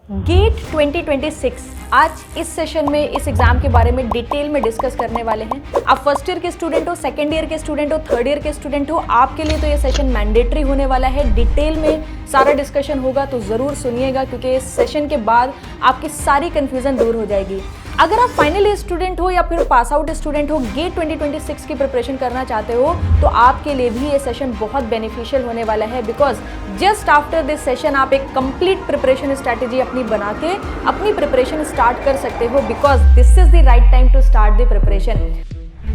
Gate 2026 आज इस session में इस एग्जाम के बारे में डिटेल में डिस्कस करने वाले हैं। आप फर्स्ट ईयर के स्टूडेंट हो, सेकेंड ईयर के स्टूडेंट हो, थर्ड ईयर के स्टूडेंट हो, आपके लिए तो ये सेशन मैंडेटरी होने वाला है। डिटेल में सारा डिस्कशन होगा तो ज़रूर सुनिएगा, क्योंकि इस सेशन के बाद आपकी सारी कन्फ्यूज़न दूर हो जाएगी। अगर आप फाइनल ईयर स्टूडेंट हो या फिर पास आउट स्टूडेंट हो, गेट 2026 की प्रिपरेशन करना चाहते हो, तो आपके लिए भी ये सेशन बहुत बेनिफिशियल होने वाला है। Because just after this session आप एक कंप्लीट प्रिपरेशन स्ट्रैटेजी अपनी बना के अपनी प्रिपरेशन स्टार्ट कर सकते हो, because this is the right time to start the preparation.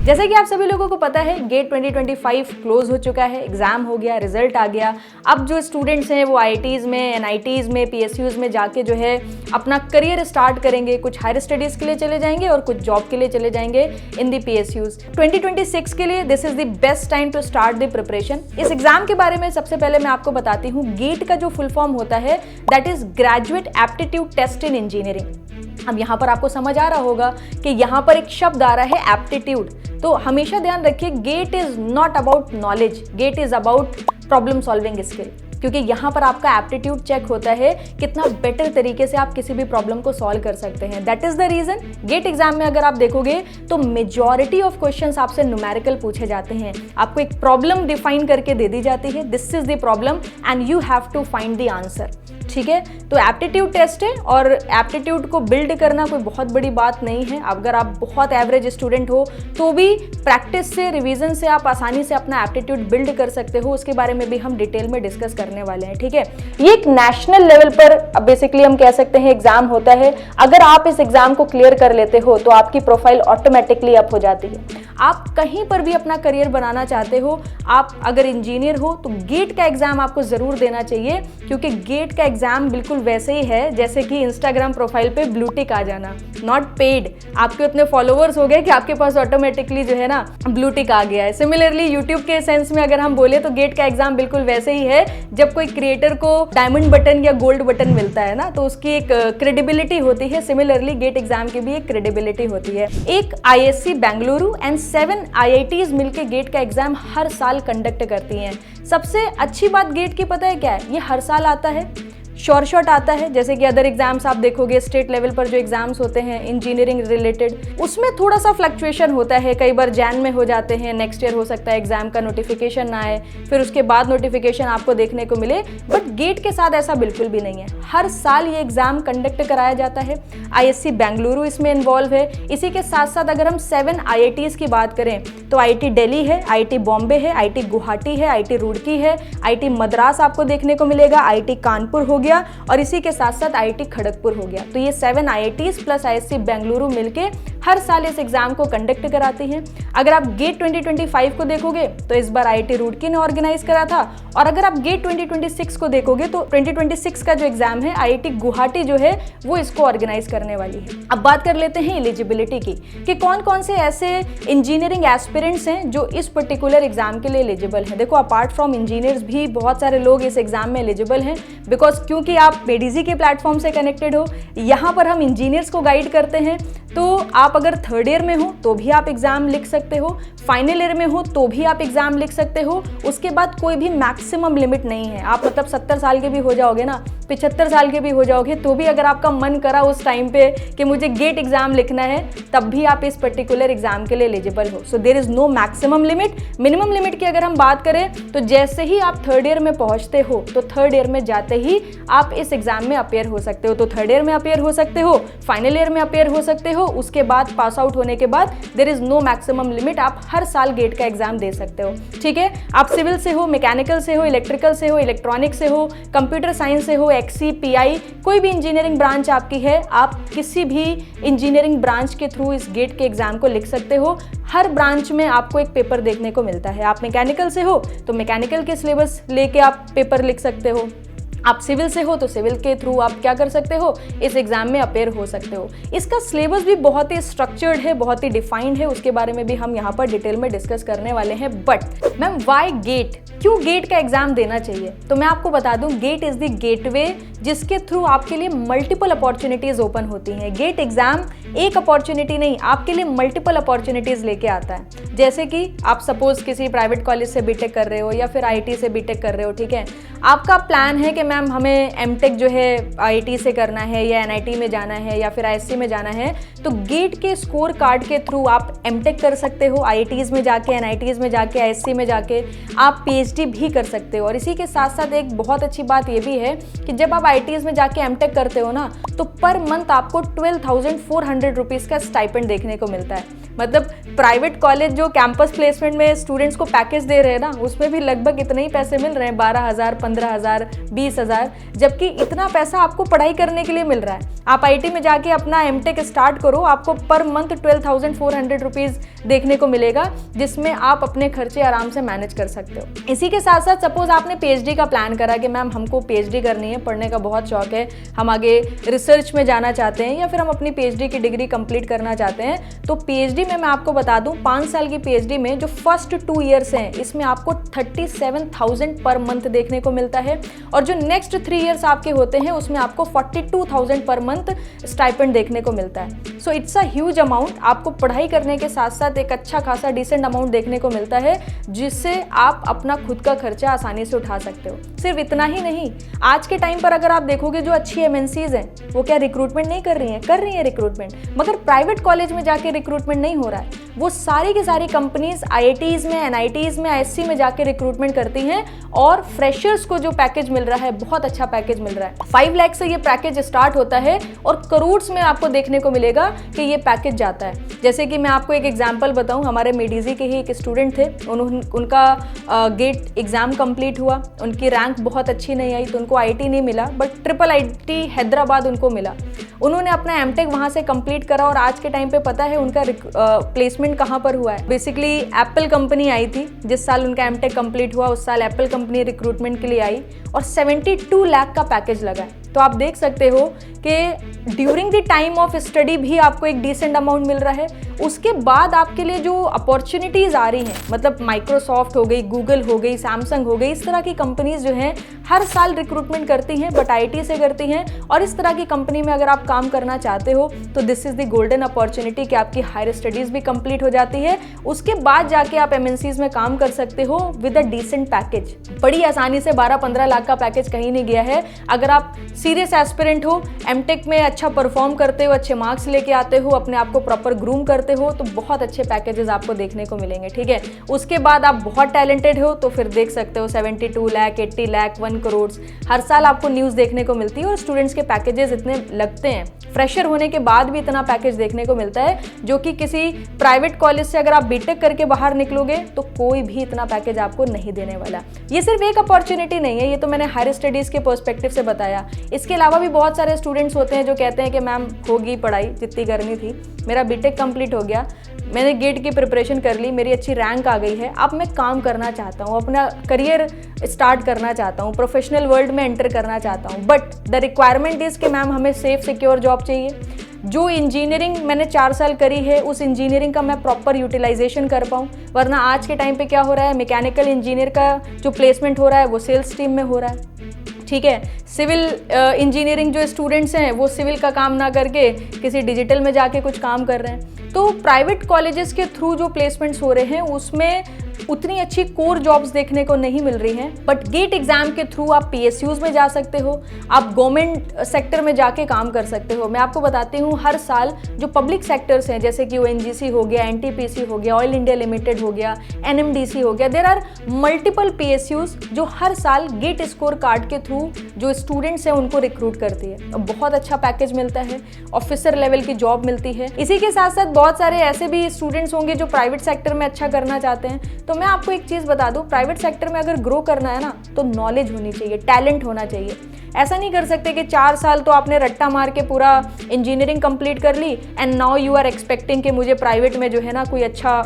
जैसे कि आप सभी लोगों को पता है, गेट 2025 क्लोज हो चुका है, एग्जाम हो गया, रिजल्ट आ गया। अब जो स्टूडेंट्स हैं वो IITs में, NITs में, PSUs में जाके जो है अपना करियर स्टार्ट करेंगे। कुछ हायर स्टडीज़ के लिए चले जाएंगे और कुछ जॉब के लिए चले जाएंगे इन दी PSUs। 2026 के लिए this is the best time to start the preparation. इस एग्जाम के बारे में सबसे पहले मैं आपको बताती हूँ। गेट का जो फुल फॉर्म होता है that is graduate aptitude test in engineering. अब यहाँ पर आपको समझ आ रहा होगा कि यहाँ पर एक शब्द आ रहा है एप्टीट्यूड। तो हमेशा ध्यान रखिए, GATE is not about knowledge, GATE is about problem solving skill. क्योंकि यहाँ पर आपका एप्टीट्यूड चेक होता है कितना बेटर तरीके से आप किसी भी प्रॉब्लम को सॉल्व कर सकते हैं। That is the reason GATE exam में अगर आप देखोगे तो मेजॉरिटी ऑफ क्वेश्चंस आपसे न्यूमेरिकल पूछे जाते हैं। आपको एक प्रॉब्लम डिफाइन करके दे दी जाती है, this is the problem and you have to find the answer. ठीक है, तो एप्टीट्यूड टेस्ट है और एप्टीट्यूड को बिल्ड करना कोई बहुत बड़ी बात नहीं है। अगर आप बहुत एवरेज स्टूडेंट हो तो भी प्रैक्टिस से, रिवीजन से आप आसानी से अपना एप्टीट्यूड बिल्ड कर सकते हो। उसके बारे में भी हम डिटेल में डिस्कस करने वाले हैं। ठीक है, ये एक नेशनल लेवल पर बेसिकली हम कह सकते हैं एग्जाम होता है। अगर आप इस एग्जाम को क्लियर कर लेते हो तो आपकी प्रोफाइल ऑटोमेटिकली अप हो जाती है। आप कहीं पर भी अपना करियर बनाना चाहते हो, आप अगर इंजीनियर हो तो गेट का एग्जाम आपको जरूर देना चाहिए, क्योंकि गेट का एग्जाम बिल्कुल वैसे ही है जैसे कि इंस्टाग्राम प्रोफाइल पे ब्लू टिक आ जाना, नॉट पेड। आपके उतने फॉलोअर्स हो गए कि आपके पास ऑटोमेटिकली जो है ना ब्लू टिक आ गया है। सिमिलरली यूट्यूब के सेंस में अगर हम बोले तो गेट का एग्जाम बिल्कुल वैसे ही है। जब कोई क्रिएटर को डायमंड बटन या गोल्ड बटन मिलता है ना, तो उसकी एक क्रेडिबिलिटी होती है। सिमिलरली गेट एग्जाम की भी एक क्रेडिबिलिटी होती है। एक ISC बेंगलुरु एंड 7 IITs मिलकर गेट का एग्जाम हर साल कंडक्ट करती हैं। सबसे अच्छी बात गेट की पता है क्या है? ये हर साल आता है, श्योर शॉट आता है। जैसे कि अदर एग्जाम्स आप देखोगे, स्टेट लेवल पर जो एग्जाम्स होते हैं इंजीनियरिंग रिलेटेड, उसमें थोड़ा सा फ्लक्चुएशन होता है। कई बार जैन में हो जाते हैं, नेक्स्ट ईयर हो सकता है एग्जाम का नोटिफिकेशन ना आए, फिर उसके बाद नोटिफिकेशन आपको देखने को मिले। बट गेट के साथ ऐसा बिल्कुल भी नहीं है, हर साल ये एग्जाम कंडक्ट कराया जाता है। ISC बेंगलुरु इसमें इन्वॉल्व है। इसी के साथ साथ अगर हम 7 IITs की बात करें तो IIT दिल्ली है, IIT बॉम्बे है, IIT गुवाहाटी है, IIT रुड़की है, IIT मद्रास आपको देखने को मिलेगा, IIT कानपुर हो गया और इसी के साथ साथ IIT खड़गपुर हो गया। तो ये 7 IITs प्लस ISC बेंगलुरु मिलके हर साल इस एग्जाम को कंडक्ट कराती हैं। अगर आप गेट 2025 को देखोगे तो इस बार IIT रुड़की ने ऑर्गेनाइज करा था, और अगर आप गेट 2026 को देखोगे तो 2026 का जो एग्जाम है IIT गुवाहाटी जो है वो इसको ऑर्गेनाइज करने वाली है। अब बात कर लेते हैं एलिजिबिलिटी की, कि कौन कौन से ऐसे इंजीनियरिंग एस्पिरेंट्स हैं जो इस पर्टिकुलर एग्जाम के लिए एलिजिबल हैं। देखो, अपार्ट फ्रॉम इंजीनियर्स भी बहुत सारे लोग इस एग्जाम में एलिजिबल हैं, बिकॉज क्योंकि आप मेडिजी के प्लेटफॉर्म से कनेक्टेड हो। यहाँ पर हम इंजीनियर्स को गाइड करते हैं। तो आप अगर थर्ड ईयर में हो तो भी आप एग्जाम लिख सकते हो, फाइनल ईयर में हो तो भी आप एग्जाम लिख सकते हो। उसके बाद कोई भी मैक्सिमम लिमिट नहीं है। आप मतलब 70 साल के भी हो जाओगे ना, 75 साल के भी हो जाओगे, तो भी अगर आपका मन करा उस टाइम पे कि मुझे गेट एग्जाम लिखना है, तब भी आप इस पर्टिकुलर एग्जाम के लिए एलिजिबल हो। So there is no maximum limit. Minimum limit की अगर हम बात करें तो जैसे ही आप थर्ड ईयर में पहुंचते हो तो थर्ड ईयर में जाते ही आप इस एग्जाम में अपेयर हो सकते हो। तो थर्ड ईयर में अपेयर हो सकते हो, फाइनल ईयर में अपेयर हो सकते हो, उसके बाद पास आउट होने के बाद there is no maximum limit, आप हर साल गेट का एग्जाम दे सकते हो। ठीक है, आप सिविल से हो, मैकेनिकल से हो, इलेक्ट्रिकल से हो, इलेक्ट्रॉनिक से हो, कंप्यूटर साइंस से हो, XC, PI, कोई भी इंजीनियरिंग ब्रांच आपकी है, आप किसी भी इंजीनियरिंग ब्रांच के थ्रू इस गेट के एग्जाम को लिख सकते हो। हर ब्रांच में आपको एक पेपर देखने को मिलता है। आप मैकेनिकल से हो तो मैकेनिकल के सिलेबस लेके आप पेपर लिख सकते हो। आप सिविल से हो तो सिविल के थ्रू आप क्या कर सकते हो, इस एग्जाम में अपेयर हो सकते हो। इसका सिलेबस भी बहुत ही स्ट्रक्चर्ड है, बहुत ही डिफाइंड है, उसके बारे में भी हम यहाँ पर डिटेल में डिस्कस करने वाले हैं। बट मैम, वाई गेट, क्यों गेट का एग्जाम देना चाहिए? तो मैं आपको बता दूं, गेट इज द गेटवे जिसके थ्रू आपके लिए मल्टीपल अपॉर्चुनिटीज़ ओपन होती हैं। गेट एग्ज़ाम एक अपॉर्चुनिटी नहीं, आपके लिए मल्टीपल अपॉर्चुनिटीज़ लेके आता है। जैसे कि आप सपोज किसी प्राइवेट कॉलेज से बीटेक कर रहे हो या फिर आईआईटी से बीटेक कर रहे हो, ठीक है, आपका प्लान है कि मैम हमें एमटेक जो है आईआईटी से करना है या एनआईटी में जाना है या फिर आईएससी में जाना है, तो गेट के स्कोर कार्ड के थ्रू आप एमटेक कर सकते हो, आईआईटीज़ में जाके, एनआईटीज़ में जाके, आईएससी में जाके आप पीएचडी भी कर सकते हो। और इसी के साथ साथ एक बहुत अच्छी बात ये भी है कि जब आप आईआईटीज़ में जाके एमटेक करते हो ना, तो पर मंथ आपको 12,400 रुपीज़ का स्टाइपेंड देखने को मिलता है। मतलब प्राइवेट कॉलेज जो कैंपस प्लेसमेंट में स्टूडेंट्स को पैकेज दे रहे हैं ना, उसमें भी लगभग इतने ही पैसे मिल रहे हैं, 12,000, 15,000, 20,000, जबकि इतना पैसा आपको पढ़ाई करने के लिए मिल रहा है। आप आईटी में जाके अपना एमटेक स्टार्ट करो, आपको पर मंथ 12,400 रुपीज़ देखने को मिलेगा, जिसमें आप अपने खर्चे आराम से मैनेज कर सकते हो। इसी के साथ साथ सपोज आपने पीएचडी का प्लान करा कि मैम हमको पीएचडी करनी है, पढ़ने का बहुत शौक है, हम आगे रिसर्च में जाना चाहते हैं या फिर हम अपनी पीएचडी की डिग्री कंप्लीट करना चाहते हैं, तो पीएचडी में मैं आपको बता दूं 5 साल की पीएचडी में जो फर्स्ट 2 ईयर्स हैं, इसमें आपको 37,000 पर मंथ देखने को मिलता है, और जो नेक्स्ट 3 ईयर्स आपके होते हैं उसमें आपको 42,000 पर मंथ स्टाइपेंड देखने को मिलता है। So it's a huge amount. आपको पढ़ाई करने के साथ साथ एक अच्छा खासा डिसेंट अमाउंट देखने को मिलता है, जिससे आप अपना खुद का खर्चा आसानी से उठा सकते हो। सिर्फ इतना ही नहीं, आज के टाइम पर अगर आप देखोगे जो अच्छी एमएनसीज हैं वो क्या रिक्रूटमेंट नहीं कर रही हैं? कर रही हैं रिक्रूटमेंट, मगर प्राइवेट कॉलेज में जाके रिक्रूटमेंट नहीं हो रहा है। वो सारी की सारी कंपनीज आईआईटीज़ में, एनआईटीज़ में, आईएससी में जाके रिक्रूटमेंट करती हैं, और फ्रेशर्स को जो पैकेज मिल रहा है बहुत अच्छा पैकेज मिल रहा है। 5 लाख से ये पैकेज स्टार्ट होता है और करोड़ में आपको देखने को मिलेगा कि ये पैकेज जाता है। जैसे कि मैं आपको एक एग्जांपल बताऊं, हमारे मेडीजी के ही एक स्टूडेंट थे, उनका गेट एग्जाम कंप्लीट हुआ, उनकी रैंक बहुत अच्छी नहीं आई तो उनको आईटी नहीं मिला, बट ट्रिपल आईटी हैदराबाद उनको मिला। उन्होंने अपना एमटेक वहाँ से कंप्लीट करा, और आज के टाइम पे पता है उनका प्लेसमेंट कहाँ पर हुआ है? बेसिकली एप्पल कंपनी आई थी, जिस साल उनका एमटेक कंप्लीट हुआ उस साल एप्पल कंपनी रिक्रूटमेंट के लिए आई और 72 लाख का पैकेज लगा। तो आप देख सकते हो कि during the time of study भी आपको एक डिसेंट अमाउंट मिल रहा है। उसके बाद आपके लिए जो अपॉर्चुनिटीज़ आ रही हैं, मतलब माइक्रोसॉफ्ट हो गई, गूगल हो गई, सैमसंग हो गई, इस तरह की कंपनीज जो हैं हर साल रिक्रूटमेंट करती हैं, बट आईटी से करती हैं। और इस तरह की कंपनी में अगर आप काम करना चाहते हो तो this is the golden opportunity कि आपकी हायर स्टडीज़ भी कंप्लीट हो जाती है, उसके बाद जाके आप एमएनसीज में काम कर सकते हो विद अ डिसेंट पैकेज। बड़ी आसानी से 12-15 लाख का पैकेज कहीं नहीं गया है। अगर आप सीरियस एस्पिरेंट हो, एमटेक में अच्छा परफॉर्म करते हो, अच्छे मार्क्स लेके आते हो, अपने आप को प्रॉपर ग्रूम करते हो, तो बहुत अच्छे पैकेजेस आपको देखने को मिलेंगे, ठीक है। उसके बाद आप बहुत टैलेंटेड हो तो फिर देख सकते हो 72 लाख, 80 लाख, 1 करोड़ हर साल आपको न्यूज़ देखने को मिलती है। और स्टूडेंट्स के पैकेजेस इतने लगते हैं, फ्रेशर होने के बाद भी इतना पैकेज देखने को मिलता है, जो कि किसी प्राइवेट कॉलेज से अगर आप बीटेक करके बाहर निकलोगे तो कोई भी इतना पैकेज आपको नहीं देने वाला। ये सिर्फ एक अपॉर्चुनिटी नहीं है, ये तो मैंने हायर स्टडीज़ के पर्सपेक्टिव से बताया। इसके अलावा भी बहुत सारे स्टूडेंट्स होते हैं जो कहते हैं कि मैम होगी पढ़ाई जितनी करनी थी, मेरा बीटेक कंप्लीट हो गया, मैंने गेट की प्रिपरेशन कर ली, मेरी अच्छी रैंक आ गई है, अब मैं काम करना चाहता हूँ, अपना करियर स्टार्ट करना चाहता हूँ, प्रोफेशनल वर्ल्ड में एंटर करना चाहता हूँ, बट द रिक्वायरमेंट इज़ कि मैम हमें सेफ सिक्योर जॉब चाहिए। जो इंजीनियरिंग मैंने 4 साल करी है उस इंजीनियरिंग का मैं प्रॉपर यूटिलाइजेशन कर पाऊँ, वरना आज के टाइम पे क्या हो रहा है, मैकेनिकल इंजीनियर का जो प्लेसमेंट हो रहा है वो सेल्स टीम में हो रहा है, ठीक है। सिविल इंजीनियरिंग जो स्टूडेंट्स हैं वो सिविल का काम ना करके किसी डिजिटल में जाके कुछ काम कर रहे हैं। तो प्राइवेट कॉलेजेस के थ्रू जो प्लेसमेंट्स हो रहे हैं उसमें उतनी अच्छी कोर जॉब्स देखने को नहीं मिल रही हैं, बट गेट एग्जाम के थ्रू आप पीएसयूज में जा सकते हो, आप गवर्नमेंट सेक्टर में जाके काम कर सकते हो। मैं आपको बताती हूँ, हर साल जो पब्लिक सेक्टर्स हैं जैसे कि ओएनजीसी हो गया, एनटीपीसी हो गया, ऑयल इंडिया लिमिटेड हो गया, एनएमडीसी हो गया, देयर आर मल्टीपल पीएसयूज जो हर साल गेट स्कोर कार्ड के थ्रू जो स्टूडेंट्स हैं उनको रिक्रूट करती है। बहुत अच्छा पैकेज मिलता है, ऑफिसर लेवल की जॉब मिलती है। इसी के साथ साथ बहुत सारे ऐसे भी स्टूडेंट्स होंगे जो प्राइवेट सेक्टर में अच्छा करना चाहते हैं। तो मैं आपको एक चीज़ बता दूं, प्राइवेट सेक्टर में अगर ग्रो करना है ना तो नॉलेज होनी चाहिए, टैलेंट होना चाहिए। ऐसा नहीं कर सकते कि 4 साल तो आपने रट्टा मार के पूरा इंजीनियरिंग कंप्लीट कर ली and now you are expecting कि मुझे प्राइवेट में जो है ना कोई अच्छा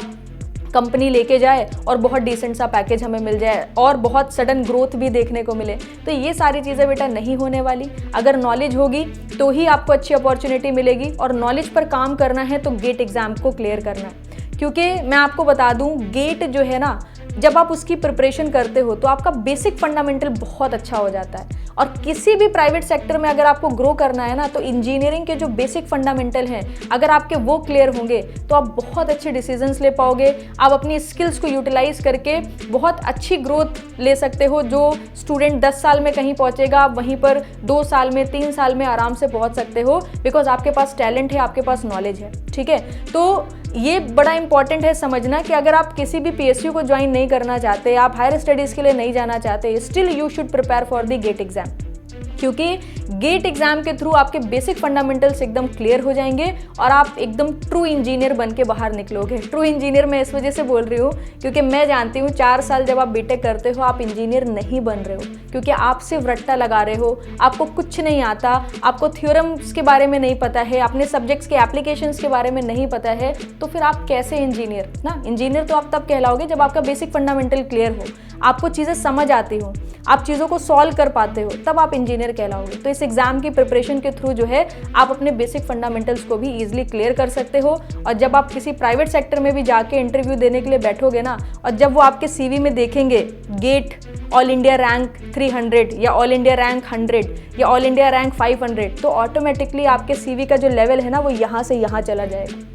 कंपनी लेके जाए और बहुत डिसेंट सा पैकेज हमें मिल जाए और बहुत सडन ग्रोथ भी देखने को मिले। तो ये सारी चीज़ें बेटा नहीं होने वाली। अगर नॉलेज होगी तो ही आपको अच्छी अपॉर्चुनिटी मिलेगी, और नॉलेज पर काम करना है तो गेट एग्ज़ाम को क्लियर करना है। क्योंकि मैं आपको बता दूं, गेट जो है ना जब आप उसकी प्रिपरेशन करते हो तो आपका बेसिक फंडामेंटल बहुत अच्छा हो जाता है। और किसी भी प्राइवेट सेक्टर में अगर आपको ग्रो करना है ना, तो इंजीनियरिंग के जो बेसिक फंडामेंटल हैं अगर आपके वो क्लियर होंगे तो आप बहुत अच्छे डिसीजंस ले पाओगे। आप अपनी स्किल्स को यूटिलाइज करके बहुत अच्छी ग्रोथ ले सकते हो। जो स्टूडेंट 10 साल में कहीं पहुंचेगा, आप वहीं पर 2 साल में 3 साल में आराम से पहुंच सकते हो, बिकॉज आपके पास टैलेंट है, आपके पास नॉलेज है। ठीक है, तो ये बड़ा इंपॉर्टेंट है समझना कि अगर आप किसी भी पीएसयू को ज्वाइन नहीं करना चाहते, आप हायर स्टडीज़ के लिए नहीं जाना चाहते, still you should prepare for the GATE exam, क्योंकि गेट एग्जाम के थ्रू आपके बेसिक फंडामेंटल्स एकदम क्लियर हो जाएंगे और आप एकदम ट्रू इंजीनियर बन के बाहर निकलोगे। ट्रू इंजीनियर मैं इस वजह से बोल रही हूँ क्योंकि मैं जानती हूँ 4 साल जब आप बीटेक करते हो आप इंजीनियर नहीं बन रहे हो, क्योंकि आप सिर्फ रट्टा लगा रहे हो, आपको कुछ नहीं आता, आपको थ्योरम्स के बारे में नहीं पता है, अपने सब्जेक्ट्स के एप्लीकेशंस के बारे में नहीं पता है, तो फिर आप कैसे इंजीनियर ना। इंजीनियर तो आप तब कहलाओगे जब आपका बेसिक फंडामेंटल क्लियर हो, आपको चीज़ें समझ आती हो, आप चीज़ों को सॉल्व कर पाते हो, तब आप इंजीनियर कहलाओगे। तो इस एग्जाम की प्रिपरेशन के थ्रू जो है आप अपने बेसिक फंडामेंटल्स को भी ईजिली क्लियर कर सकते हो। और जब आप किसी प्राइवेट सेक्टर में भी जाके इंटरव्यू देने के लिए बैठोगे ना, और जब वो आपके सीवी में देखेंगे गेट ऑल इंडिया रैंक 300 या ऑल इंडिया रैंक 100 या ऑल इंडिया रैंक 500, तो ऑटोमेटिकली आपके सीवी का जो लेवल है ना वो यहाँ से यहाँ चला जाएगा।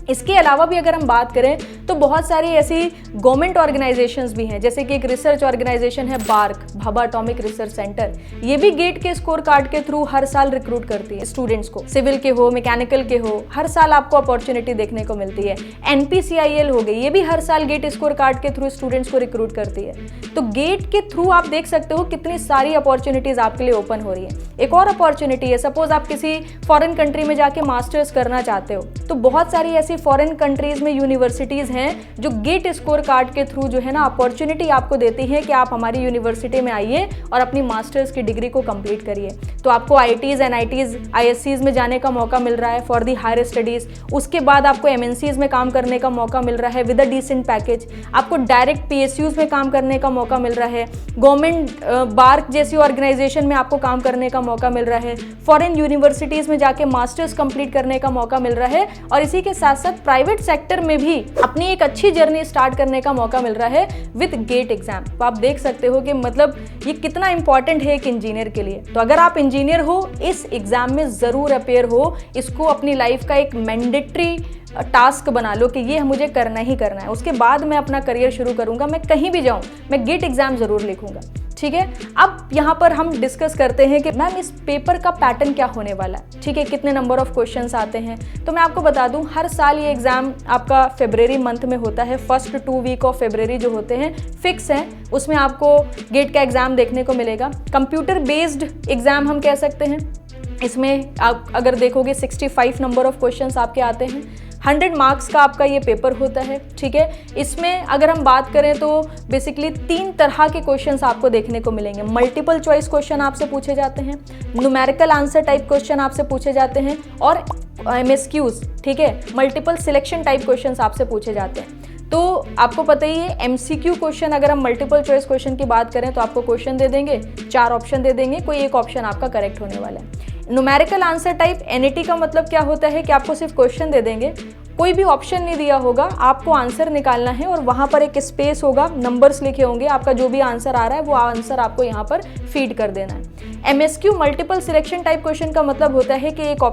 इसके अलावा भी अगर हम बात करें तो बहुत सारी ऐसी गवर्नमेंट ऑर्गेनाइजेशंस भी हैं, जैसे कि एक रिसर्च ऑर्गेनाइजेशन है BARC, Bhabha Atomic Research Centre. ये भी गेट के स्कोर कार्ड के थ्रू हर साल रिक्रूट करती है स्टूडेंट्स को, सिविल के हो, मैकेनिकल के हो, हर साल आपको अपॉर्चुनिटी देखने को मिलती है। NPCIL हो गई, ये भी हर साल गेट स्कोर कार्ड के थ्रू स्टूडेंट्स को रिक्रूट करती है। तो गेट के थ्रू आप देख सकते हो कितनी सारी अपॉर्चुनिटीज आपके लिए ओपन हो रही है। एक और अपॉर्चुनिटी है, सपोज आप किसी फॉरेन कंट्री में जाके मास्टर्स करना चाहते हो, तो बहुत सारी ऐसी फॉरेन कंट्रीज में यूनिवर्सिटीज हैं जो गेट स्कोर कार्ड के थ्रू जो है ना अपॉर्चुनिटी आपको देती है कि आप हमारी यूनिवर्सिटी में आइए और अपनी मास्टर्स की डिग्री को कंप्लीट करिए। तो आपको IITs, NITs, ISCs में जाने का मौका मिल रहा है फॉर दी हायर स्टडीज। उसके बाद आपको MNCs में काम करने का मौका मिल रहा है विद अ डिसेंट पैकेज। आपको डायरेक्ट PSUs में काम करने का मौका मिल रहा है, गवर्नमेंट बार्क जैसी ऑर्गेनाइजेशन में आपको काम करने का मौका मिल रहा है, फॉरेन यूनिवर्सिटीज में जाके मास्टर्स कंप्लीट करने का मौका मिल रहा है, और इसी के साथ साथ प्राइवेट सेक्टर में भी अपनी एक अच्छी जर्नी स्टार्ट करने का मौका मिल रहा है विद गेट एग्जाम। तो आप देख सकते हो कि मतलब ये कितना इंपॉर्टेंट है एक इंजीनियर के लिए। तो अगर आप इंजीनियर हो, इस एग्जाम में जरूर अपेयर हो, इसको अपनी लाइफ का एक मैंडेटरी टास्क बना लो कि ये मुझे करना ही करना है। उसके बाद मैं अपना करियर शुरू करूंगा, मैं कहीं भी जाऊं मैं गेट एग्जाम जरूर लिखूंगा। ठीक है, अब यहाँ पर हम डिस्कस करते हैं कि मैम इस पेपर का पैटर्न क्या होने वाला है। ठीक है, कितने नंबर ऑफ क्वेश्चंस आते हैं। तो मैं आपको बता दूं, हर साल ये एग्जाम आपका फरवरी मंथ में होता है। फर्स्ट 2 वीक ऑफ फरवरी जो होते हैं फिक्स हैं, उसमें आपको गेट का एग्जाम देखने को मिलेगा। कंप्यूटर बेस्ड एग्जाम हम कह सकते हैं। इसमें आप अगर देखोगे 65 नंबर ऑफ क्वेश्चंस आपके आते हैं, 100 मार्क्स का आपका ये पेपर होता है। ठीक है, इसमें अगर हम बात करें तो बेसिकली 3 तरह के क्वेश्चंस आपको देखने को मिलेंगे। मल्टीपल चॉइस क्वेश्चन आपसे पूछे जाते हैं, न्यूमेरिकल आंसर टाइप क्वेश्चन आपसे पूछे जाते हैं, और MSQs, ठीक है, मल्टीपल सिलेक्शन टाइप क्वेश्चंस आपसे पूछे जाते हैं। तो आपको पता ही है MCQ क्वेश्चन, अगर हम मल्टीपल चॉइस क्वेश्चन की बात करें तो आपको क्वेश्चन दे देंगे, 4 ऑप्शन दे देंगे, कोई एक ऑप्शन आपका करेक्ट होने वाला है। न्यूमेरिकल आंसर टाइप NAT का मतलब क्या होता है कि आपको सिर्फ क्वेश्चन दे देंगे, कोई भी ऑप्शन नहीं दिया होगा, आपको आंसर निकालना है और वहाँ पर एक स्पेस होगा, नंबर्स लिखे होंगे, आपका जो भी आंसर आ रहा है वो आंसर आपको यहाँ पर फीड कर देना है। MSQ multiple selection type question का मतलब होता है कि एक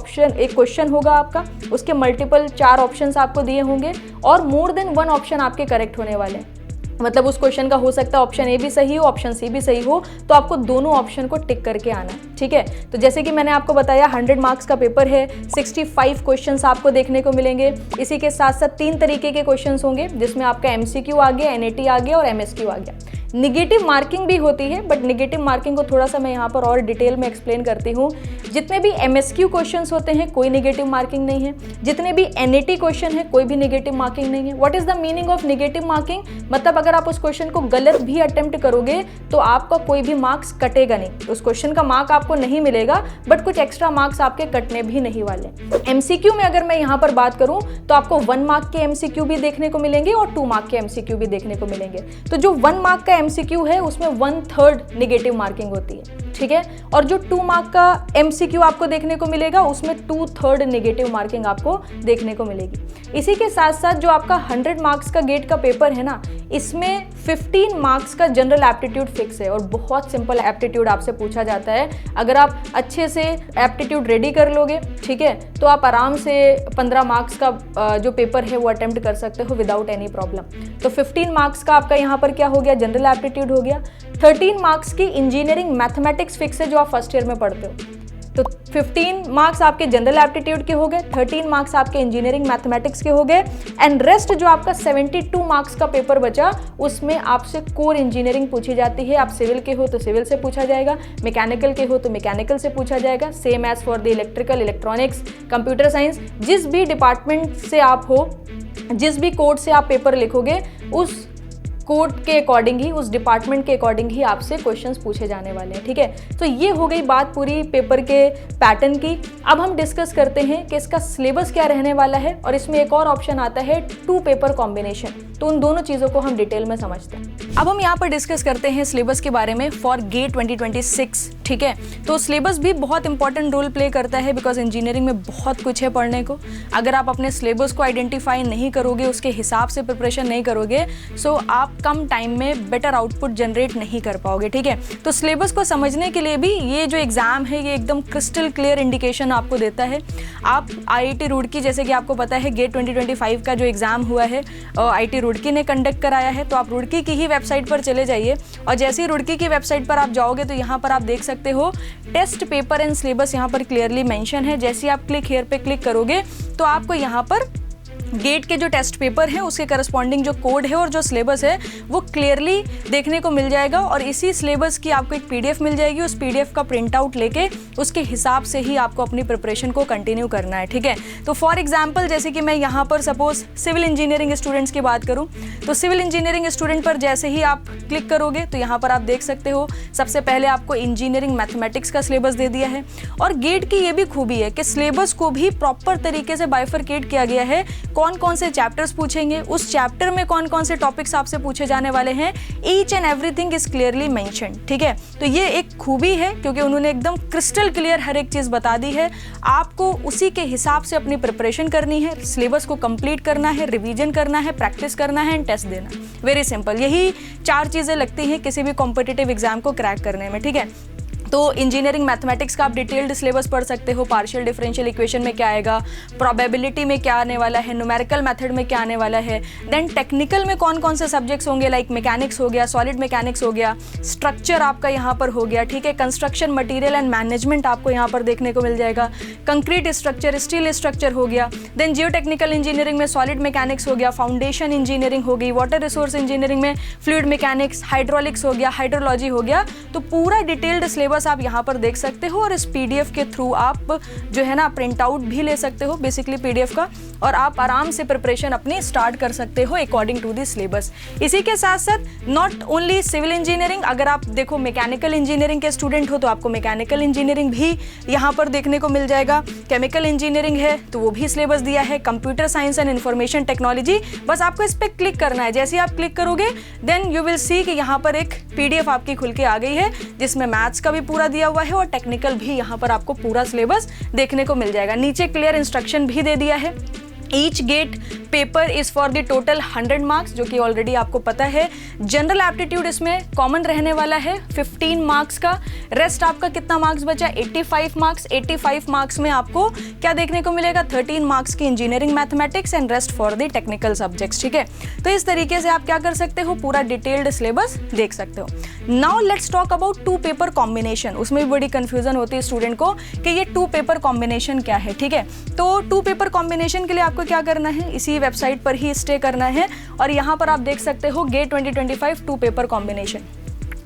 क्वेश्चन होगा आपका, उसके मल्टीपल 4 ऑप्शंस आपको दिए होंगे और मोर देन 1 ऑप्शन आपके करेक्ट होने वाले हैं। मतलब उस क्वेश्चन का हो सकता है ऑप्शन A भी सही हो, ऑप्शन C भी सही हो, तो आपको दोनों ऑप्शन को टिक करके आना है। ठीक है, तो जैसे कि मैंने आपको बताया 100 मार्क्स का पेपर है, 65 क्वेश्चंस आपको देखने को मिलेंगे। इसी के साथ साथ 3 तरीके के क्वेश्चंस होंगे, जिसमें आपका MCQ आ गया, NAT आ गया और MSQ आ गया। निगेटिव मार्किंग भी होती है, बट निगेटिव मार्किंग को थोड़ा सा मैं यहाँ पर और डिटेल में एक्सप्लेन करती हूँ। जितने भी MSQ क्वेश्चंस होते हैं कोई निगेटिव मार्किंग नहीं है, जितने भी NAT क्वेश्चन है कोई भी निगेटिव मार्किंग नहीं है। What is the meaning of negative marking? मतलब अगर आप उस क्वेश्चन को गलत भी अटेम्प्ट करोगे तो आपका कोई भी मार्क्स कटेगा नहीं, उस क्वेश्चन का मार्क आपको नहीं मिलेगा, बट कुछ एक्स्ट्रा मार्क्स आपके कटने भी नहीं वाले। MCQ में अगर मैं यहाँ पर बात करूँ तो आपको 1 मार्क के MCQ भी देखने को मिलेंगे और 2 मार्क के MCQ भी देखने को मिलेंगे। तो जो 1 मार्क का MCQ है उसमें 1/3 निगेटिव मार्किंग होती है। ठीक है, और जो 2 मार्क का MCQ आपको देखने को मिलेगा उसमें 2/3 निगेटिव मार्किंग आपको देखने को मिलेगी। इसी के साथ साथ जो आपका 100 मार्क्स का गेट का पेपर है ना, इसमें 15 मार्क्स का जनरल एप्टीट्यूड फिक्स है और बहुत सिंपल एप्टीट्यूड आपसे पूछा जाता है। अगर आप अच्छे से एप्टीट्यूड रेडी कर लोगे, ठीक है, तो आप आराम से 15 मार्क्स का जो पेपर है वो अटेम्प्ट कर सकते हो विदाउट एनी प्रॉब्लम। तो 15 मार्क्स का आपका यहाँ पर क्या हो गया, जनरल एप्टीट्यूड हो गया। 13 मार्क्स की इंजीनियरिंग मैथमेटिक्स फिक्स है जो आप फर्स्ट ईयर में पढ़ते हो। तो 15 मार्क्स आपके जनरल एप्टीट्यूड के हो गए, 13 मार्क्स आपके इंजीनियरिंग मैथमेटिक्स के हो गए, एंड रेस्ट जो आपका 72 मार्क्स का पेपर बचा उसमें आपसे कोर इंजीनियरिंग पूछी जाती है। आप सिविल के हो तो सिविल से पूछा जाएगा, मैकेनिकल के हो तो मैकेनिकल से पूछा जाएगा, same as for the electrical, electronics, computer science. जिस भी डिपार्टमेंट से आप हो, जिस भी कोड से आप पेपर लिखोगे, उस कोड के अकॉर्डिंग ही, उस डिपार्टमेंट के अकॉर्डिंग ही आपसे क्वेश्चंस पूछे जाने वाले हैं, ठीक है। तो ये हो गई बात पूरी पेपर के पैटर्न की। अब हम डिस्कस करते हैं कि इसका सिलेबस क्या रहने वाला है, और इसमें एक और ऑप्शन आता है 2 पेपर कॉम्बिनेशन। तो उन दोनों चीज़ों को हम डिटेल में समझते हैं। अब हम यहाँ पर डिस्कस करते हैं सिलेबस के बारे में फॉर गेट 2026, ठीक है। तो सिलेबस भी बहुत इंपॉर्टेंट रोल प्ले करता है, बिकॉज इंजीनियरिंग में बहुत कुछ है पढ़ने को। अगर आप अपने सिलेबस को आइडेंटिफाई नहीं करोगे, उसके हिसाब से प्रिपरेशन नहीं करोगे, सो आप कम टाइम में बेटर आउटपुट जनरेट नहीं कर पाओगे, ठीक है। तो सिलेबस को समझने के लिए भी ये जो एग्जाम है ये एकदम क्रिस्टल क्लियर इंडिकेशन आपको देता है। आप IIT रुड़की, जैसे कि आपको पता है गेट 2025 का जो एग्ज़ाम हुआ है IIT रुड़की ने कंडक्ट कराया है, तो आप रुड़की की ही वेबसाइट पर चले जाइए, और जैसे ही रुड़की की वेबसाइट पर आप जाओगे तो यहाँ पर आप देख सकते हो टेस्ट पेपर एंड सिलेबस यहाँ पर क्लियरली मेंशन है। जैसे ही आप क्लिक हियर पे क्लिक करोगे तो आपको यहाँ पर गेट के जो टेस्ट पेपर है उसके करस्पॉन्डिंग जो कोड है और जो सिलेबस है वो क्लियरली देखने को मिल जाएगा, और इसी सिलेबस की आपको एक PDF मिल जाएगी। उस PDF का प्रिंट आउट लेके उसके हिसाब से ही आपको अपनी प्रिपरेशन को कंटिन्यू करना है, ठीक है। तो फॉर एग्जांपल, जैसे कि मैं यहाँ पर सपोज सिविल इंजीनियरिंग स्टूडेंट्स की बात करूँ, तो सिविल इंजीनियरिंग स्टूडेंट पर जैसे ही आप क्लिक करोगे तो यहाँ पर आप देख सकते हो सबसे पहले आपको इंजीनियरिंग मैथमेटिक्स का सिलेबस दे दिया है। और गेट की ये भी खूबी है कि सिलेबस को भी प्रॉपर तरीके से बाइफरकेट किया गया है, कौन कौन से चैप्टर्स पूछेंगे, उस चैप्टर में कौन कौन से टॉपिक्स आपसे पूछे जाने वाले हैं, each and everything is clearly mentioned, ठीक है। तो ये एक खूबी है क्योंकि उन्होंने एकदम क्रिस्टल क्लियर हर एक चीज़ बता दी है। आपको उसी के हिसाब से अपनी प्रिपरेशन करनी है, सिलेबस को कंप्लीट करना है, रिवीजन करना है, प्रैक्टिस करना है एंड टेस्ट देना। वेरी सिंपल, यही 4 चीज़ें लगती हैं किसी भी कॉम्पिटिटिव एग्जाम को क्रैक करने में, ठीक है। तो इंजीनियरिंग मैथमेटिक्स का आप डिटेल्ड सिलेबस पढ़ सकते हो। पार्शियल डिफरेंशियल इक्वेशन में क्या आएगा, प्रोबेबिलिटी में क्या आने वाला है, न्यूमेरिकल मेथड में क्या आने वाला है, देन टेक्निकल में कौन कौन से सब्जेक्ट्स होंगे, लाइक मैकेनिक्स हो गया, सॉलिड मैकेनिक्स हो गया, स्ट्रक्चर आपका यहाँ पर हो गया, ठीक है, कंस्ट्रक्शन मटीरियल एंड मैनेजमेंट आपको यहाँ पर देखने को मिल जाएगा, कंक्रीट स्ट्रक्चर, स्टील स्ट्रक्चर हो गया, देन जियो टेक्निकल इंजीनियरिंग में सॉलिड मैकेनिक्स हो गया, फाउंडेशन इंजीनियरिंग हो गई, वाटर रिसोर्स इंजीनियरिंग में फ्लूइड मैकेनिक्स, हाइड्रोलिक्स हो गया, हाइड्रोलॉजी हो गया। तो पूरा डिटेल्ड सिलेबस आप यहाँ पर देख सकते हो, और इस PDF के थ्रू आप जो है ना प्रिंट आउट भी ले सकते हो बेसिकली PDF का, और आप आराम से प्रिपरेशन अपनी स्टार्ट कर सकते हो अकॉर्डिंग टू द सिलेबस। इसी के साथ साथ नॉट ओनली सिविल इंजीनियरिंग, अगर आप देखो मैकेनिकल इंजीनियरिंग के स्टूडेंट हो तो आपको मैकेनिकल इंजीनियरिंग भी यहाँ पर देखने को मिल जाएगा। केमिकल इंजीनियरिंग है तो वो भी सिलेबस दिया है, computer science and information technology, बस आपको इस पर क्लिक करना है। जैसे ही आप क्लिक करोगे देन यू विल सी कि यहाँ पर एक PDF आपकी खुल के आ गई है जिसमें मैथ्स का भी पूरा दिया हुआ है और टेक्निकल भी यहाँ पर आपको पूरा सिलेबस देखने को मिल जाएगा। नीचे क्लियर इंस्ट्रक्शन भी दे दिया है। Each GATE paper is for the total 100 marks, जो कि ऑलरेडी आपको पता है। जनरल एप्टीट्यूड इसमें कॉमन रहने वाला है 15 मार्क्स का। रेस्ट आपका कितना मार्क्स बचा, 85 मार्क्स। 85 मार्क्स में आपको क्या देखने को मिलेगा, 13 मार्क्स की engineering mathematics and rest for the technical subjects, ठीक है। तो इस तरीके से आप क्या कर सकते हो, पूरा डिटेल्ड सिलेबस देख सकते हो। Now let's talk about 2 paper combination. उसमें भी बड़ी कंफ्यूजन होती है स्टूडेंट को कि ये 2 पेपर कॉम्बिनेशन क्या है, ठीक है। तो 2 पेपर कॉम्बिनेशन के लिए आपको क्या करना है, इसी वेबसाइट पर ही स्टे करना है, और यहाँ पर आप देख सकते हो गेट 2025 2 पेपर कॉम्बिनेशन,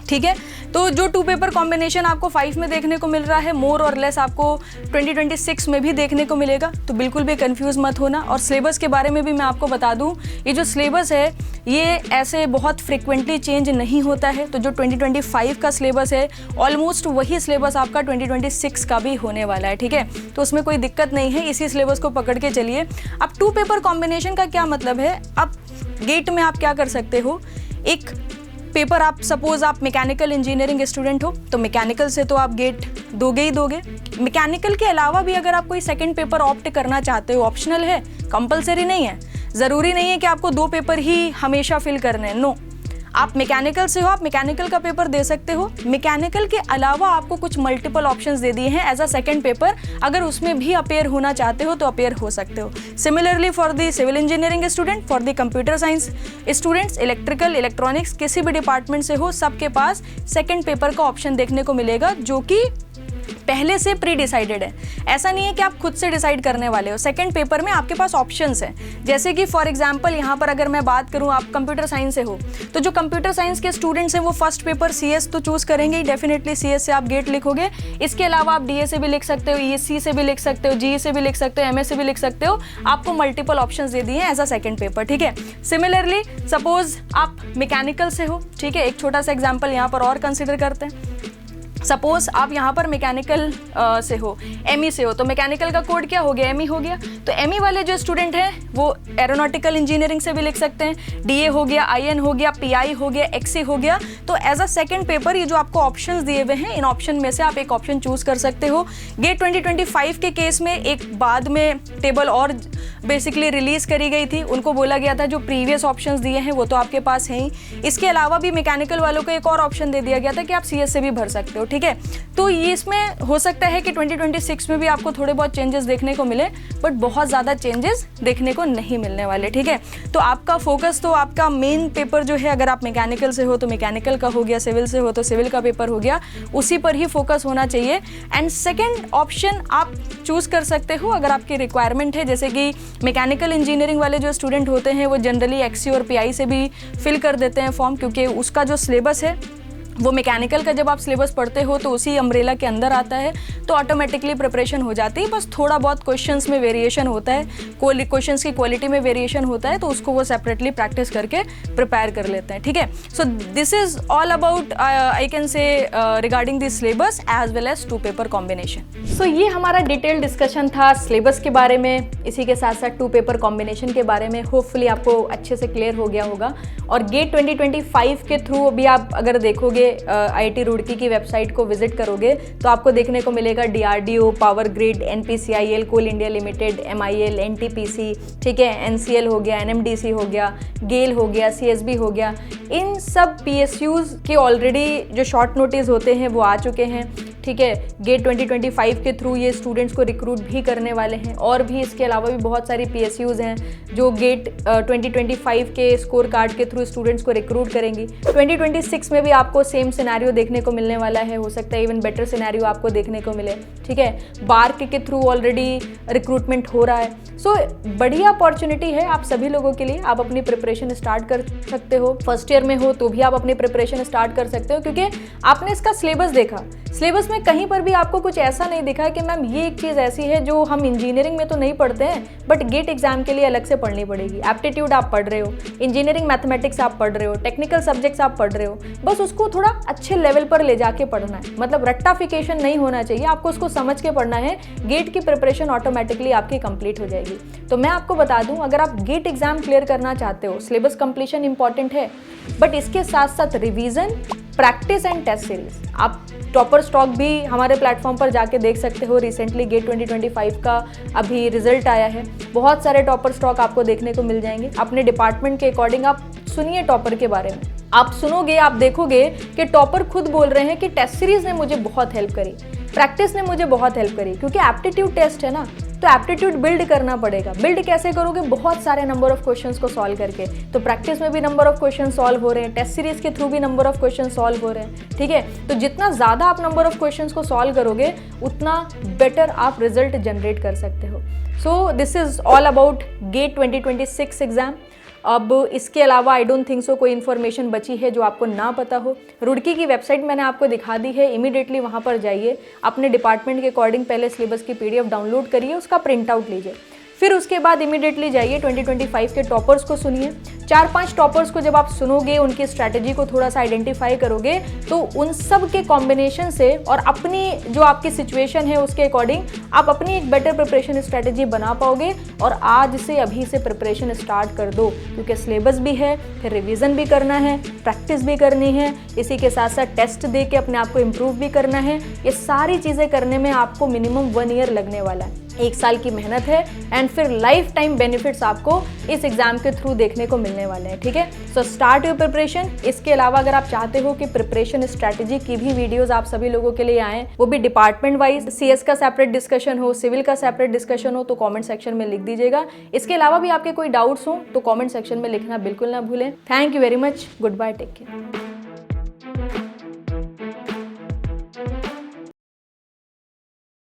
ठीक है। तो जो 2 पेपर कॉम्बिनेशन आपको 5 में देखने को मिल रहा है, मोर और लेस आपको 2026 में भी देखने को मिलेगा। तो बिल्कुल भी कंफ्यूज मत होना। और सिलेबस के बारे में भी मैं आपको बता दूं, ये जो सिलेबस है ये ऐसे बहुत फ्रिक्वेंटली चेंज नहीं होता है। तो जो 2025 का सिलेबस है ऑलमोस्ट वही सिलेबस आपका 2026 का भी होने वाला है, ठीक है। तो उसमें कोई दिक्कत नहीं है, इसी सिलेबस को पकड़ के चलिए। अब 2 पेपर कॉम्बिनेशन का क्या मतलब है, अब गेट में आप क्या कर सकते हो, एक पेपर आप सपोज आप मैकेनिकल इंजीनियरिंग स्टूडेंट हो तो मैकेनिकल से तो आप गेट दोगे ही दोगे। मैकेनिकल के अलावा भी अगर आप कोई सेकंड पेपर ऑप्ट करना चाहते हो, ऑप्शनल है, कंपलसरी नहीं है, ज़रूरी नहीं है कि आपको 2 पेपर ही हमेशा फिल करने हैं, नो। आप मैकेनिकल से हो, आप मैकेनिकल का पेपर दे सकते हो। मैकेनिकल के अलावा आपको कुछ मल्टीपल ऑप्शंस दे दिए हैं एज अ सेकंड पेपर, अगर उसमें भी अपेयर होना चाहते हो तो अपेयर हो सकते हो। Similarly for the civil engineering student, for the computer science students, electrical, electronics, किसी भी डिपार्टमेंट से हो, सबके पास सेकंड पेपर का ऑप्शन देखने को मिलेगा, जो कि पहले से प्री डिसाइडेड है। ऐसा नहीं है कि आप खुद से डिसाइड करने वाले हो। सेकंड पेपर में आपके पास ऑप्शंस हैं, जैसे कि फॉर एग्जांपल यहाँ पर अगर मैं बात करूँ, आप कंप्यूटर साइंस से हो तो जो कंप्यूटर साइंस के स्टूडेंट्स हैं वो फर्स्ट पेपर सीएस तो चूज़ करेंगे ही, डेफिनेटली सीएस से आप गेट लिखोगे। इसके अलावा आप डीए से भी लिख सकते हो, ईएससी से भी लिख सकते हो, जीई से भी लिख सकते हो, एमएस से भी लिख सकते हो। आपको मल्टीपल ऑप्शंस दे दिए हैं एज अ सेकंड पेपर, ठीक है। सिमिलरली सपोज आप मैकेनिकल से हो, ठीक है, एक छोटा सा एग्जाम्पल यहाँ पर और कंसिडर करते हैं। सपोज आप यहाँ पर मैकेनिकल से हो, एमई से हो, तो मैकेनिकल का कोड क्या हो गया, एमई हो गया। तो एमई वाले जो स्टूडेंट हैं वो एरोनॉटिकल इंजीनियरिंग से भी लिख सकते हैं, डीए हो गया, आईएन हो गया, पीआई हो गया, एक्सी हो गया। तो एज अ सेकंड पेपर ये जो आपको ऑप्शंस दिए हुए हैं, इन ऑप्शन में से आप एक ऑप्शन चूज कर सकते हो। गेट 2025 के केस में एक बाद में टेबल और बेसिकली रिलीज करी गई थी, उनको बोला गया था जो प्रीवियस ऑप्शंस दिए हैं वो तो आपके पास हैं ही। इसके अलावा भी मैकेनिकल वालों को एक और ऑप्शन दे दिया गया था कि आप सीएस से भी भर सकते हो, ठीक है। तो ये इसमें हो सकता है कि 2026 में भी आपको थोड़े बहुत चेंजेस देखने को मिले, बट बहुत ज़्यादा चेंजेस देखने को नहीं मिलने वाले, ठीक है। तो आपका फोकस तो आपका मेन पेपर जो है, अगर आप मैकेनिकल से हो तो मैकेनिकल का हो गया, सिविल से हो तो सिविल का पेपर हो गया, उसी पर ही फोकस होना चाहिए। एंड सेकेंड ऑप्शन आप चूज़ कर सकते हो अगर आपकी रिक्वायरमेंट है, जैसे कि मैकेनिकल इंजीनियरिंग वाले जो स्टूडेंट होते हैं वो जनरली एक्सी और पीआई से भी फिल कर देते हैं फॉर्म, क्योंकि उसका जो सिलेबस है वो मैकेनिकल का जब आप सिलेबस पढ़ते हो तो उसी अम्ब्रेला के अंदर आता है, तो ऑटोमेटिकली प्रिपरेशन हो जाती है। बस थोड़ा बहुत क्वेश्चंस में वेरिएशन होता है, क्वेश्चंस की क्वालिटी में वेरिएशन होता है, तो उसको वो सेपरेटली प्रैक्टिस करके प्रिपेयर कर लेते हैं, ठीक है। So this is all about I can say regarding the syllabus as well as 2 paper combination. So ये हमारा डिटेल डिस्कशन था सिलेबस के बारे में, इसी के साथ साथ 2 पेपर कॉम्बिनेशन के बारे में। होपफुली आपको अच्छे से क्लियर हो गया होगा। और गेट 2025 के थ्रू अभी आप अगर देखोगे आईआईटी रुड़की की वेबसाइट को विजिट करोगे तो आपको देखने को मिलेगा डीआरडीओ, पावर ग्रिड, एनपीसीआईएल, कोल इंडिया लिमिटेड, एमआईएल, एनटीपीसी, ठीक है, एनसीएल हो गया, एनएमडीसी हो गया, गेल हो गया, सीएसबी हो गया। इन सब पीएसयूज के ऑलरेडी जो शॉर्ट नोटिस होते हैं वो आ चुके हैं, ठीक है। गेट 2025 के थ्रू ये स्टूडेंट्स को रिक्रूट भी करने वाले हैं, और भी इसके अलावा भी बहुत सारी पीएसयूज हैं जो गेट 2025 के स्कोर कार्ड के थ्रू स्टूडेंट्स को रिक्रूट करेंगी। 2026 में भी आपको सेम सिनेरियो देखने को मिलने वाला है, हो सकता है इवन बेटर सिनेरियो आपको देखने को मिले, ठीक है। बार्क के थ्रू ऑलरेडी रिक्रूटमेंट हो रहा है। सो बढ़िया अपॉर्चुनिटी है आप सभी लोगों के लिए, आप अपनी प्रिपरेशन स्टार्ट कर सकते हो। फर्स्ट ईयर में हो तो भी आप अपनी प्रिपरेशन स्टार्ट कर सकते हो, क्योंकि आपने इसका सिलेबस देखा, सिलेबस में कहीं पर भी आपको कुछ ऐसा नहीं दिखा कि मैम ये एक चीज़ ऐसी है जो हम इंजीनियरिंग में तो नहीं पढ़ते हैं बट गेट एग्जाम के लिए अलग से पढ़नी पड़ेगी। एप्टीट्यूड आप पढ़ रहे हो, इंजीनियरिंग मैथमेटिक्स आप पढ़ रहे हो, टेक्निकल सब्जेक्ट्स आप पढ़ रहे हो, बस उसको थोड़ा अच्छे लेवल पर ले जाके पढ़ना है। मतलब रट्टाफिकेशन नहीं होना चाहिए, आपको उसको समझ के पढ़ना है। गेट की प्रिपरेशन ऑटोमेटिकली आपकी कंप्लीट हो जाएगी। तो मैं आपको बता दूं, अगर आप गेट एग्जाम क्लियर करना चाहते हो, सिलेबस कंप्लीशन इंपॉर्टेंट है, बट इसके साथ साथ revision, practice and test series. आप टॉपर स्टॉक भी हमारे प्लेटफॉर्म पर जाके देख सकते हो। रिसेंटली गेट 2025 का अभी रिजल्ट आया है, बहुत सारे टॉपर स्टॉक आपको देखने को मिल जाएंगे। अपने डिपार्टमेंट के अकॉर्डिंग आप सुनिए टॉपर के बारे में, आप सुनोगे, आप देखोगे कि टॉपर खुद बोल रहे हैं कि टेस्ट सीरीज ने मुझे बहुत हेल्प करी, प्रैक्टिस ने मुझे बहुत हेल्प करी, क्योंकि एप्टीट्यूड टेस्ट है ना, तो एप्टीट्यूड बिल्ड करना पड़ेगा। बिल्ड कैसे करोगे? बहुत सारे नंबर ऑफ क्वेश्चंस को सॉल्व करके। तो प्रैक्टिस में भी नंबर ऑफ क्वेश्चन सॉल्व हो रहे हैं, टेस्ट सीरीज के थ्रू भी नंबर ऑफ क्वेश्चन सॉल्व हो रहे हैं, ठीक है। तो जितना ज़्यादा आप नंबर ऑफ क्वेश्चंस को सॉल्व करोगे उतना बेटर आप रिजल्ट जनरेट कर सकते हो। So this is all about GATE 2026 exam. अब इसके अलावा आई डोंट थिंक सो कोई इन्फॉर्मेशन बची है जो आपको ना पता हो। रुड़की की वेबसाइट मैंने आपको दिखा दी है, इमीडिएटली वहाँ पर जाइए, अपने डिपार्टमेंट के अकॉर्डिंग पहले सिलेबस की पीडीएफ डाउनलोड करिए, उसका प्रिंट आउट लीजिए, फिर उसके बाद इमीडिएटली जाइए 2025 के टॉपर्स को सुनिए। 4-5 टॉपर्स को जब आप सुनोगे, उनकी स्ट्रैटेजी को थोड़ा सा आइडेंटिफाई करोगे, तो उन सब के कॉम्बिनेशन से और अपनी जो आपकी सिचुएशन है उसके अकॉर्डिंग आप अपनी एक बेटर प्रिपरेशन स्ट्रैटेजी बना पाओगे। और आज से अभी से प्रिपरेशन स्टार्ट कर दो, क्योंकि सिलेबस भी है, फिर रिवीजन भी करना है, प्रैक्टिस भी करनी है, इसी के साथ साथ टेस्ट दे के अपने आप को इम्प्रूव भी करना है। ये सारी चीज़ें करने में आपको मिनिमम 1 ईयर लगने वाला है। 1 साल की मेहनत है एंड फिर लाइफ टाइम बेनिफिट्स आपको इस एग्जाम के थ्रू देखने को मिलने वाले हैं, ठीक है। So start your preparation. इसके अलावा अगर आप चाहते हो कि प्रिपरेशन स्ट्रैटेजी की भी वीडियोस आप सभी लोगों के लिए आए, वो भी डिपार्टमेंट वाइज, सीएस का सेपरेट डिस्कशन हो, सिविल का सेपरेट डिस्कशन हो, तो कॉमेंट सेक्शन में लिख दीजिएगा। इसके अलावा भी आपके कोई डाउट्स हो तो कॉमेंट सेक्शन में लिखना बिल्कुल ना भूलें। Thank you very much, good bye, take care.